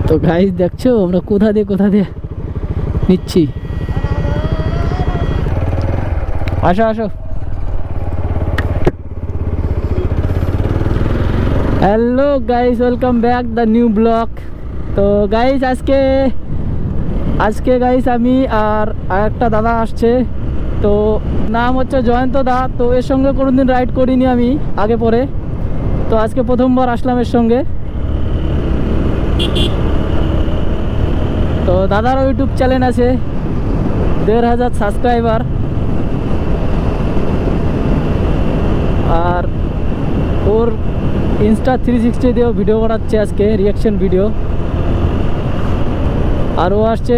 তো গাইস দেখছো আমরা কোথা দিয়ে নিচ্ছি। আসো আসো। Hello guys, welcome back the new blog. তো গাইস আজকে গাইস আমি আর একটা দাদা আসছে, তো নাম হচ্ছে জয়ন্ত দা। তো এর সঙ্গে কোনোদিন রাইড করিনি আমি আগে পরে, তো আজকে প্রথমবার আসলাম এর সঙ্গে। তো দাদারও ইউটিউব চ্যানেল আছে, 1500 সাবস্ক্রাইবার, আর ওর ইনস্টা 360 দিয়েও ভিডিও বানাচ্ছে আজকে, রিয়াকশন ভিডিও। আর ও আসছে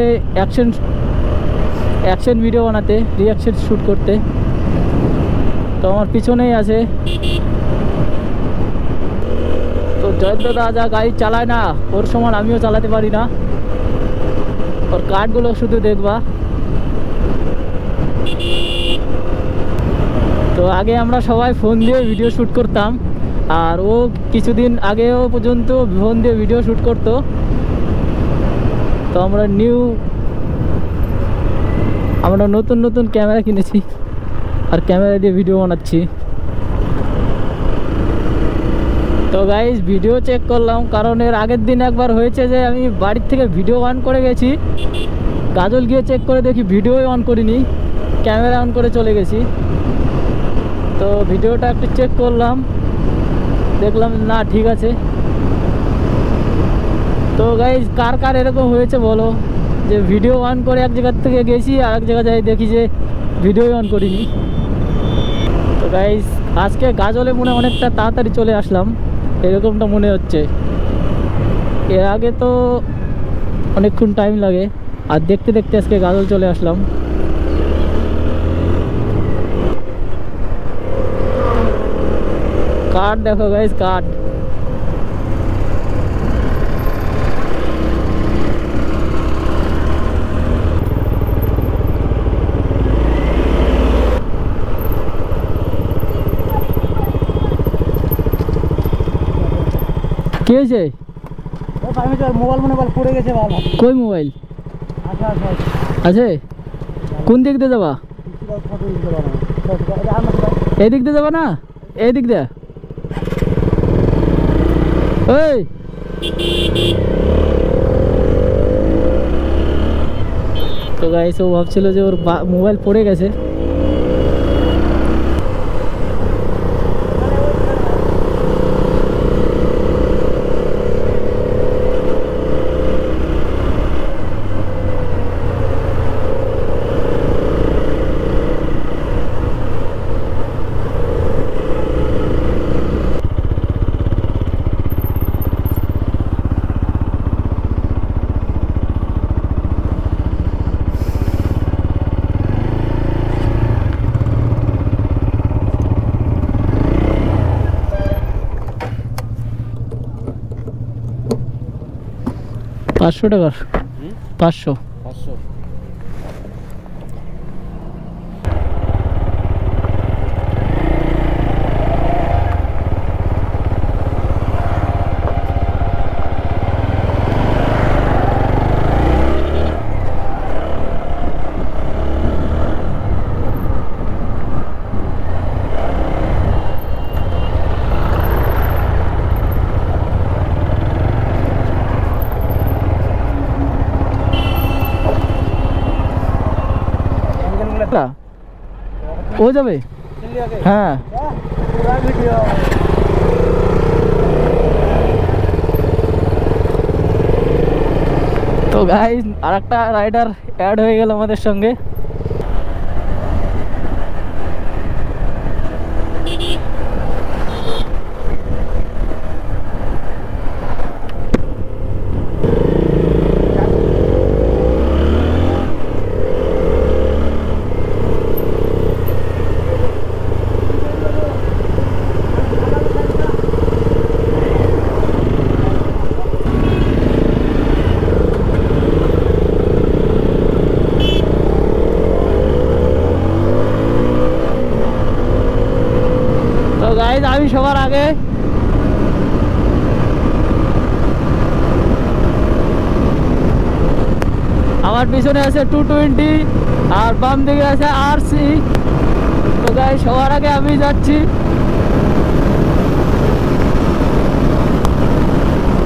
অ্যাকশন ভিডিও বানাতে, রিয়াকশন শ্যুট করতে। তো আমার পিছনেই আছে। তো জয়ন্ত দা যা গাড়ি চালায় না, ওর সমান আমিও চালাতে পারি না। ওর কার্ডগুলো শুধু দেখবা। তো আগে আমরা সবাই ফোন দিয়ে ভিডিও শ্যুট করতাম, আর ও কিছুদিন আগেও পর্যন্ত ফোন দিয়ে ভিডিও শ্যুট করতো। তো আমরা নতুন ক্যামেরা কিনেছি, আর ক্যামেরা দিয়ে ভিডিও বানাচ্ছি। তো গাইস ভিডিও চেক করলাম, কারণ এর আগের দিন একবার হয়েছে যে আমি বাড়ির থেকে ভিডিও অন করে গেছি, গাজল গিয়ে চেক করে দেখি ভিডিওই অন করিনি, ক্যামেরা অন করে চলে গেছি। তো ভিডিওটা একটু চেক করলাম, দেখলাম না ঠিক আছে। তো গাইস কার এরকম হয়েছে বলো, যে ভিডিও অন করে এক জায়গার থেকে গেছি আর এক জায়গায় যাই দেখি যে ভিডিও অন করিনি। তো গাইস আজকে গাজলে মনে অনেকটা তাড়াতাড়ি চলে আসলাম, এরকমটা মনে হচ্ছে। এর আগে তো অনেকক্ষণ টাইম লাগে, আর দেখতে দেখতে আজকে গাজল চলে আসলাম। কার্ড দেখো গাইস, কার্ড। কি হয়েছে? মোবাইল পড়ে গেছে। কই মোবাইল আছে? কোন দিক দিয়ে যাবা? এই দিক দিয়ে যাবা না, এই দিক দিয়ে। ওই তো গাইস ও ভাবছিল যে ওর মোবাইল পড়ে গেছে। $500 500। ও যাবে, হ্যাঁ। তো গাইস আরেকটা রাইডার অ্যাড হয়ে গেল আমাদের সঙ্গে। গাইস আমি সবার আগে। আমার পিছনে আছে 220 আর বাম দিকে আছে আরসি। তো গাইস সবার আগে আমি যাচ্ছি।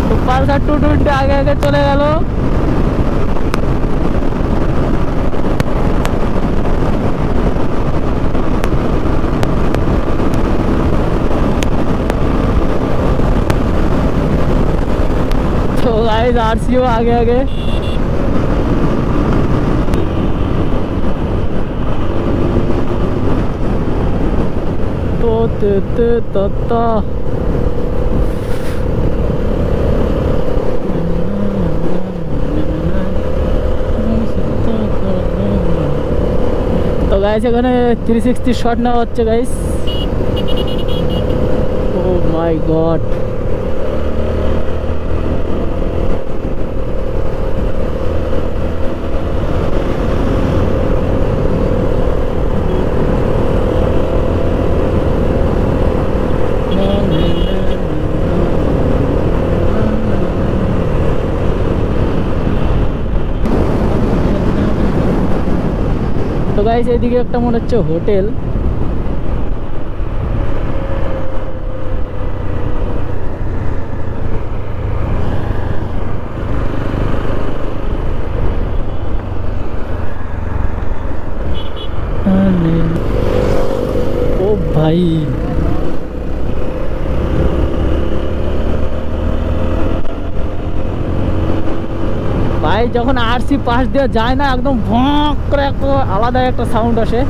তো পালসার 220 আগে আগে চলে গেল। तो गाइस आरसीओ आगे आगे। तो गाइस এখানে 360 শট নেওয়া হচ্ছে গাইস। ও মাই গড, তো গাইস এইদিকে একটা মনে হচ্ছে হোটেল। ও ভাই ভাই যখন আরসি পাশ দিয়ে যায় না একদম ভঁক করে একটা আলাদা একটা সাউন্ড আসে।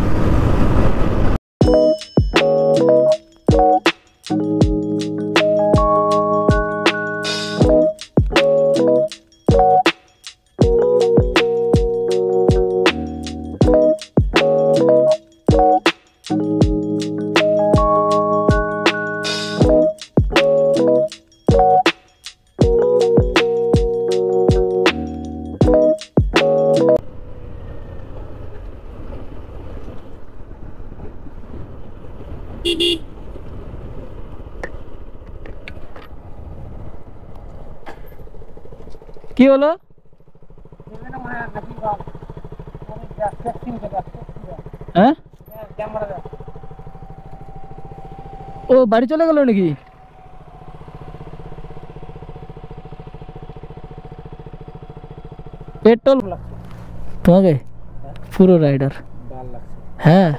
কি হলো? হ্যাঁ ও বাড়ি চলে গেল নাকি? পেট্রোল তোমাকে পুরো রাইডার। হ্যাঁ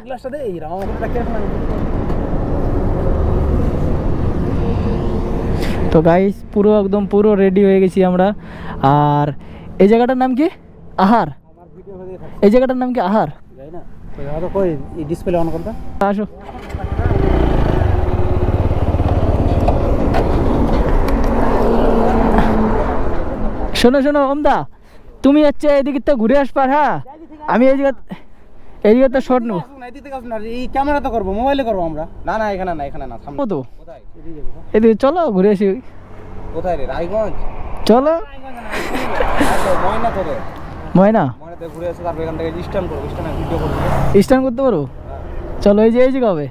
তো গাইস পুরো একদম পুরো রেডি হয়ে গেছি আমরা। আর এই জায়গাটার নাম কি? আহার। এই জায়গাটার নাম কি? আহার। ডিসপ্লে অন করতে আসো। শোনো শোনো ওমদা, তুমি হচ্ছে এদিকে তো ঘুরে আসবার। হ্যাঁ আমি এই তো শর্ট নেবো। এই ক্যামেরা তো করবো, মোবাইলে করবো আমরা। না না এখানে না, এখানে না, থামবো তো এদিকে চলো ঘুরে আসি। কোথায় রে? রায়গঞ্জ চলো। ময়না তো রে, ময়না ময়নাতে ঘুরে এসে তারপর এখান থেকে স্ট্যান্ড করবো, স্ট্যান্ডে ভিডিও করবো। স্ট্যান্ড করতে পারো? চলো এই যে কবে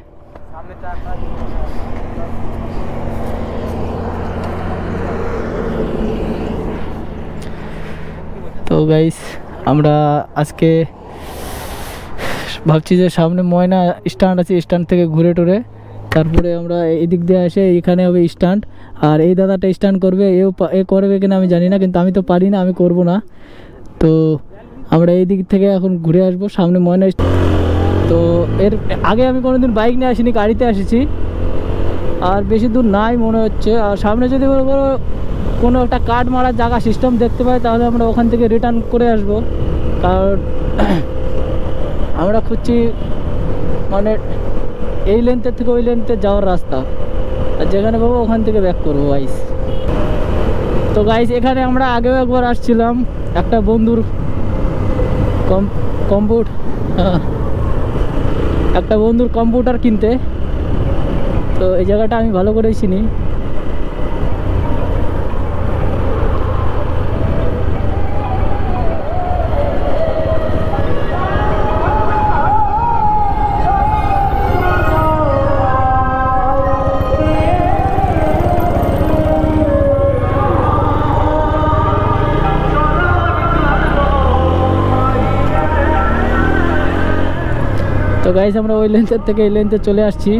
সামনে চারটা। তো গাইস আমরা আজকে ভাবছি যে সামনে ময়না স্ট্যান্ড আছে, স্ট্যান্ড থেকে ঘুরে টুরে তারপরে আমরা এদিক দিয়ে আসে এখানে হবে স্ট্যান্ড। আর এই দাদাটা স্ট্যান্ড করবে, এ করবে কিনা আমি জানি না, কিন্তু আমি তো পারি না, আমি করব না। তো আমরা এই দিক থেকে এখন ঘুরে আসবো সামনে ময়না। তো এর আগে আমি কোনোদিন বাইক নিয়ে আসিনি, গাড়িতে এসেছি। আর বেশি দূর নাই মনে হচ্ছে। আর সামনে যদি মনে করো কোনো একটা কার্ড মারার জায়গা সিস্টেম দেখতে পাই তাহলে আমরা ওখান থেকে রিটার্ন করে আসব। কারণ আমরা খুঁজছি মানে এই লেন্থের থেকে ওই লেন্থে যাওয়ার রাস্তা, আর যেখানে পাবো ওখান থেকে ব্যাক করবো গাইস। তো গাইস এখানে আমরা আগেও একবার আসছিলাম একটা বন্ধুর কম্পিউটার কিনতে। তো এই জায়গাটা আমি ভালো করেই চিনি। তো গাইস আমরা ওই লেন্থের থেকে এই লেন্থে চলে আসছি,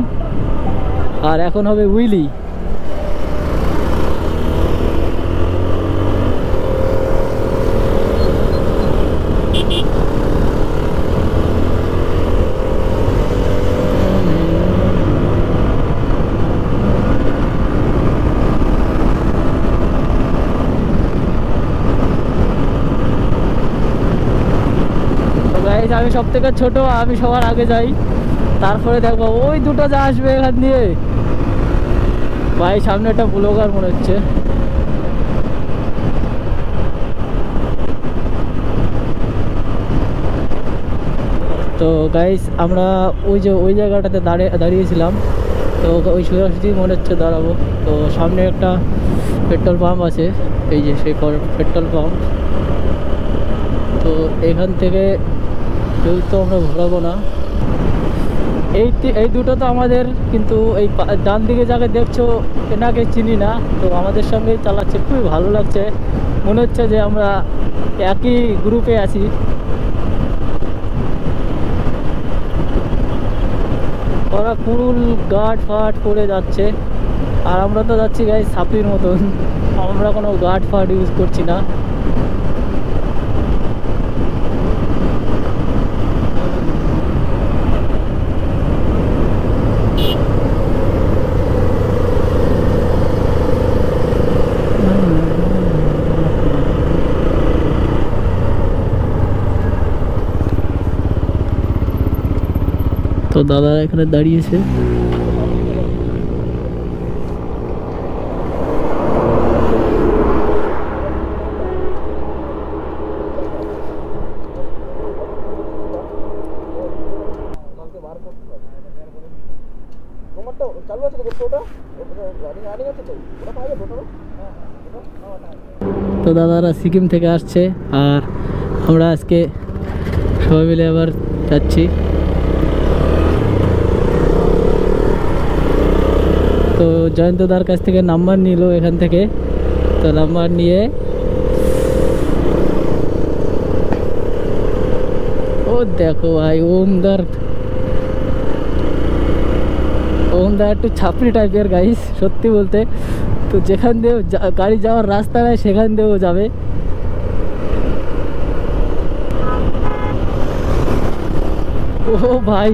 আর এখন হবে উইলি। আমি সব থেকে ছোট, আমি সবার আগে যাই, তারপরে দেখবো ওই দুটো যা আসবে এখান দিয়ে। ভাই সামনে একটা ব্লগার মনে হচ্ছে। তো গাইস আমরা ওই জায়গাটাতে দাঁড়িয়েছিলাম, তো ওই সোজাসুজি মনে হচ্ছে দাঁড়াবো। তো সামনে একটা পেট্রোল পাম্প আছে, এই যে সেই পেট্রোল পাম্প। তো এখান থেকে কেউ তো আমরা ঘোরাবো না। এই দুটো তো আমাদের, কিন্তু এই ডান দিকে যাকে দেখছো এনাকে চিনি না, তো আমাদের সঙ্গেই চালাচ্ছে, খুবই ভালো লাগছে, মনে হচ্ছে যে আমরা একই গ্রুপে আছি। ওরা কুড়ুল গার্ড ফাট করে যাচ্ছে, আর আমরা তো যাচ্ছি গাইস সাপির মতন, আমরা কোনো গার্ড ফাট ইউজ করছি না। তো দাদা এখানে দাঁড়িয়েছে। তো দাদারা সিকিম থেকে আসছে, আর আমরা আজকে সবাই মিলে আবার যাচ্ছি। তো জয়ন্তদার কাছ থেকে নাম্বার নিল এখান থেকে, তো নাম্বার নিয়ে ও দেখো ভাই ওমদার একটু ছাপড়ি টাইপের গাইস, সত্যি বলতে। তো যেখান দিয়ে গাড়ি যাওয়ার রাস্তা নেই সেখান দিয়েও যাবে। ও ভাই,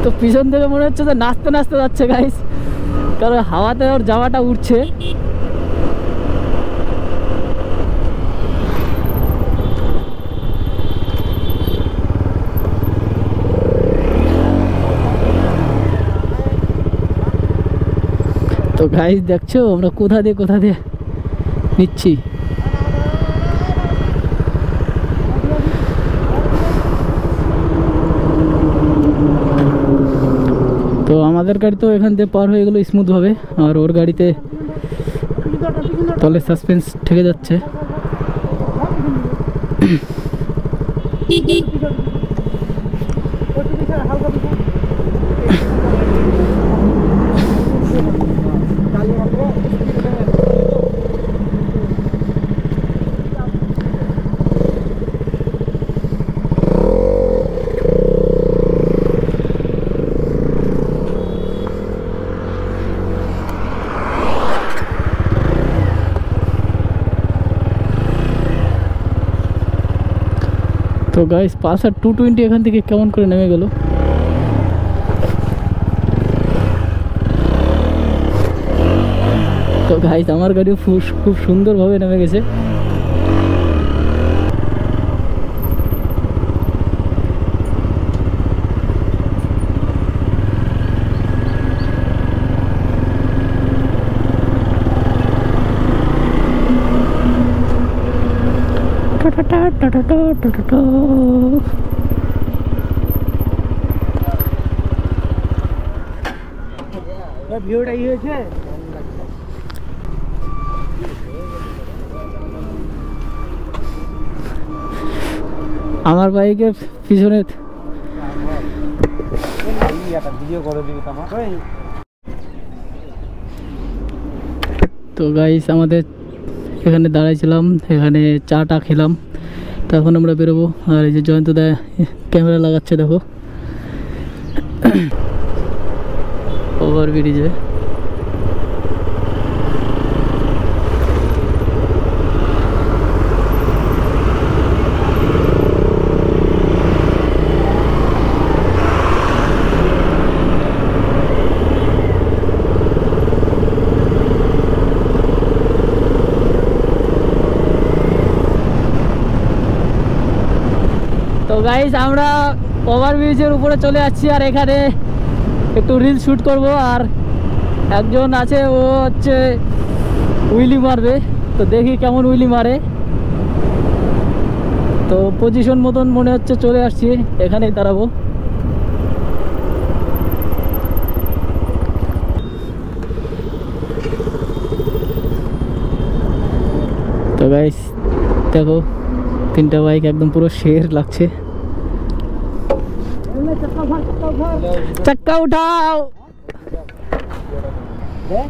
তো পিছন থেকে মনে হচ্ছে যে নাচতে নাচতে যাচ্ছে গাইস, কারণ হাওয়াতে ওর জামাটা উঠছে। তো গাইস দেখছো আমরা কোথা দিয়ে নিচ্ছি। তো আমাদের গাড়ি তো এখান থেকে পার হয়ে গেলো স্মুথ ভাবে, আর ওর গাড়িতে তলে সাসপেন্স ঠেকে যাচ্ছে। তো গাইস পালসার 220 এখান থেকে কেমন করে নেমে গেল। তো গাইস আমার গাড়িও খুব সুন্দরভাবে নেমে গেছে। ভিউটা ই হয়েছে। আমার বাইকের পিছনে ভিডিও করে দিবি তোমার। তো গাইস আমাদের এখানে দাঁড়াইছিলাম, এখানে চা টা খেলাম, তো এখন আমরা বেরোবো। আর এই যে জয়ন্তদা ক্যামেরা লাগাচ্ছে দেখো। ওভার ব্রিজে তো গাইস আমরা ওভার ব্রিজের উপরে চলে যাচ্ছি আর এখানে একটু রিল শ্যুট করব আর একজন আছে ও হচ্ছে উইলি মারবে তো দেখি কেমন উইলি মারে তো পজিশন মতন মনে হচ্ছে চলে আসছি এখানেই দাঁড়াবো তো গাইস দেখো তিনটা বাইক একদম পুরো শের লাগছে চাক্কা উঠাও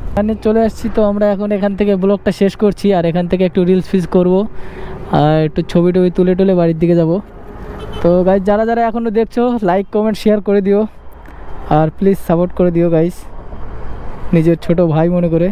এখানে চলে আসছি তো আমরা এখন এখান থেকে ব্লগটা শেষ করছি আর এখান থেকে একটু রিলস ফিলস করবো আর একটু ছবি টবি তুলে টুলে বাড়ির দিকে যাব তো গাইস যারা যারা এখনও দেখছো লাইক কমেন্ট শেয়ার করে দিও আর প্লিজ সাপোর্ট করে দিও গাইস নিজের ছোট ভাই মনে করে